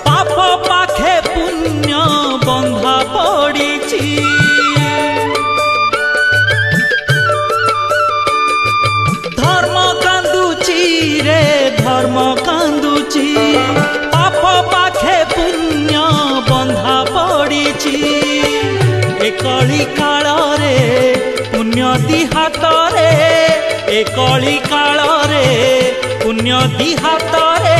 पाप पाखे पुण्य बंधा पड़ीची धर्म कांदुची रे धर्म कांदुची पाप पाखे पुण्य बंधा पड़ीची ए कली काल रे पुण्य दी हाथ रे ए कली काल रे पुण्य दी हाथ रे